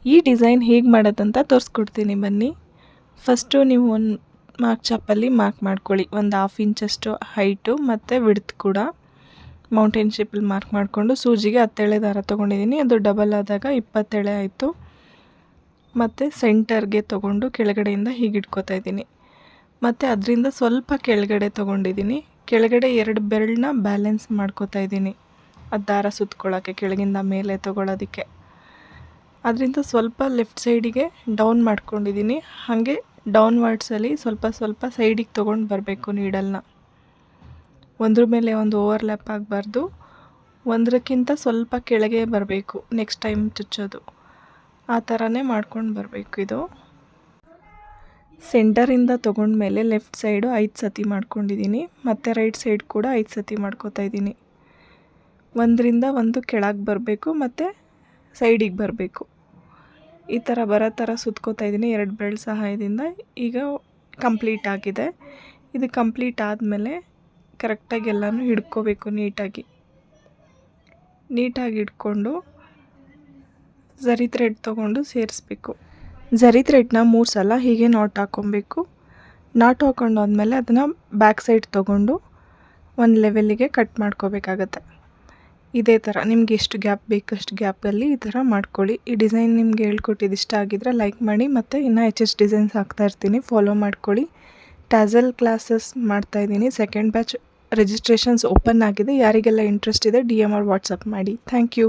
ಈ ಡಿಸೈನ್ ಹೇಗೆ ಮಾಡೋದಂತ ತೋರಿಸ್ಕೊಡ್ತೀನಿ ಬನ್ನಿ. ಫಸ್ಟು ನೀವು ಒಂದು ಮಾರ್ಕ್ ಚಾಪಲ್ಲಿ ಮಾರ್ಕ್ ಮಾಡ್ಕೊಳ್ಳಿ, ಒಂದು 1/2 ಇಂಚಷ್ಟು ಹೈಟು ಮತ್ತು ವಿಡ್ತ್ ಕೂಡ ಮೌಂಟೇನ್ ಶೇಪಲ್ಲಿ ಮಾರ್ಕ್ ಮಾಡಿಕೊಂಡು ಸೂಜಿಗೆ 10 ಎಳೆ ದಾರ ತೊಗೊಂಡಿದ್ದೀನಿ. ಅದು ಡಬಲ್ ಆದಾಗ 20 ಎಳೆ ಆಯಿತು. ಮತ್ತು ಸೆಂಟರ್ಗೆ ತೊಗೊಂಡು ಕೆಳಗಡೆಯಿಂದ ಹೀಗೆ ಇಟ್ಕೋತಾ ಇದ್ದೀನಿ. ಮತ್ತು ಅದರಿಂದ ಸ್ವಲ್ಪ ಕೆಳಗಡೆ ತೊಗೊಂಡಿದ್ದೀನಿ. ಕೆಳಗಡೆ 2 ಬೆರಳನ್ನ ಬ್ಯಾಲೆನ್ಸ್ ಮಾಡ್ಕೋತಾ ಇದ್ದೀನಿ, ಅದು ದಾರ ಸುತ್ಕೊಳ್ಳೋಕ್ಕೆ ಕೆಳಗಿಂದ ಮೇಲೆ ತೊಗೊಳೋದಕ್ಕೆ. ಅದರಿಂದ ಸ್ವಲ್ಪ ಲೆಫ್ಟ್ ಸೈಡಿಗೆ ಡೌನ್ ಮಾಡ್ಕೊಂಡಿದ್ದೀನಿ. ಹಾಗೆ ಡೌನ್ವರ್ಡ್ಸಲ್ಲಿ ಸ್ವಲ್ಪ ಸ್ವಲ್ಪ ಸೈಡಿಗೆ ತೊಗೊಂಡು ಬರಬೇಕು ನೀಡಲ್ನ. ಒಂದ್ರ ಮೇಲೆ ಒಂದು ಓವರ್ಲ್ಯಾಪ್ ಆಗಬಾರ್ದು, ಒಂದಕ್ಕಿಂತ ಸ್ವಲ್ಪ ಕೆಳಗೆ ಬರಬೇಕು ನೆಕ್ಸ್ಟ್ ಟೈಮ್ ಚುಚ್ಚೋದು. ಆ ಥರನೇ ಮಾಡ್ಕೊಂಡು ಬರಬೇಕು. ಇದು ಸೆಂಟರಿಂದ ತೊಗೊಂಡ್ಮೇಲೆ ಲೆಫ್ಟ್ ಸೈಡು 5 ಸತಿ ಮಾಡ್ಕೊಂಡಿದ್ದೀನಿ, ಮತ್ತು ರೈಟ್ ಸೈಡ್ ಕೂಡ 5 ಸತಿ ಮಾಡ್ಕೋತಾ ಇದ್ದೀನಿ. ಒಂದರಿಂದ ಒಂದು ಕೆಳಗೆ ಬರಬೇಕು ಮತ್ತು ಸೈಡಿಗೆ ಬರಬೇಕು. ಈ ಥರ ಬರೋ ಥರ ಸುತ್ಕೋತಾ ಇದ್ದೀನಿ 2 ಬೆರಳು ಸಹಾಯದಿಂದ. ಈಗ ಕಂಪ್ಲೀಟ್ ಆಗಿದೆ. ಇದು ಕಂಪ್ಲೀಟ್ ಆದಮೇಲೆ ಕರೆಕ್ಟಾಗಿ ಎಲ್ಲನೂ ಹಿಡ್ಕೋಬೇಕು, ನೀಟಾಗಿ ಹಿಡ್ಕೊಂಡು ಝರಿ ಥ್ರೆಡ್ ತೊಗೊಂಡು ಸೇರಿಸ್ಬೇಕು. ಝರಿ ಥ್ರೆಡ್ನ 3 ಸಲ ಹೀಗೆ ನಾಟ್ ಹಾಕ್ಕೊಬೇಕು. ನಾಟ್ ಹಾಕ್ಕೊಂಡು ಆದಮೇಲೆ ಅದನ್ನು ಬ್ಯಾಕ್ ಸೈಡ್ ತೊಗೊಂಡು ಒಂದು ಲೆವೆಲ್ಲಿಗೆ ಕಟ್ ಮಾಡ್ಕೋಬೇಕಾಗತ್ತೆ. ಇದೇ ಥರ ನಿಮ್ಗೆ ಎಷ್ಟು ಗ್ಯಾಪ್ ಬೇಕಷ್ಟು ಗ್ಯಾಪಲ್ಲಿ ಈ ಥರ ಮಾಡ್ಕೊಳ್ಳಿ. ಈ ಡಿಸೈನ್ ನಿಮ್ಗೆ ಹೇಳ್ಕೊಟ್ಟಿದ್ದು ಇಷ್ಟ ಆಗಿದ್ರೆ ಲೈಕ್ ಮಾಡಿ, ಮತ್ತು ಇನ್ನೂ ಹೆಚ್ಚೆಚ್ಚು ಡಿಸೈನ್ಸ್ ಹಾಕ್ತಾಯಿರ್ತೀನಿ, ಫಾಲೋ ಮಾಡ್ಕೊಳ್ಳಿ. ಟ್ಯಾಸಲ್ ಕ್ಲಾಸಸ್ ಮಾಡ್ತಾಯಿದ್ದೀನಿ, ಸೆಕೆಂಡ್ ಬ್ಯಾಚ್ ರಿಜಿಸ್ಟ್ರೇಷನ್ಸ್ ಓಪನ್ ಆಗಿದೆ. ಯಾರಿಗೆಲ್ಲ ಇಂಟ್ರೆಸ್ಟ್ ಇದೆ DM or ವಾಟ್ಸಪ್ ಮಾಡಿ. Thank you.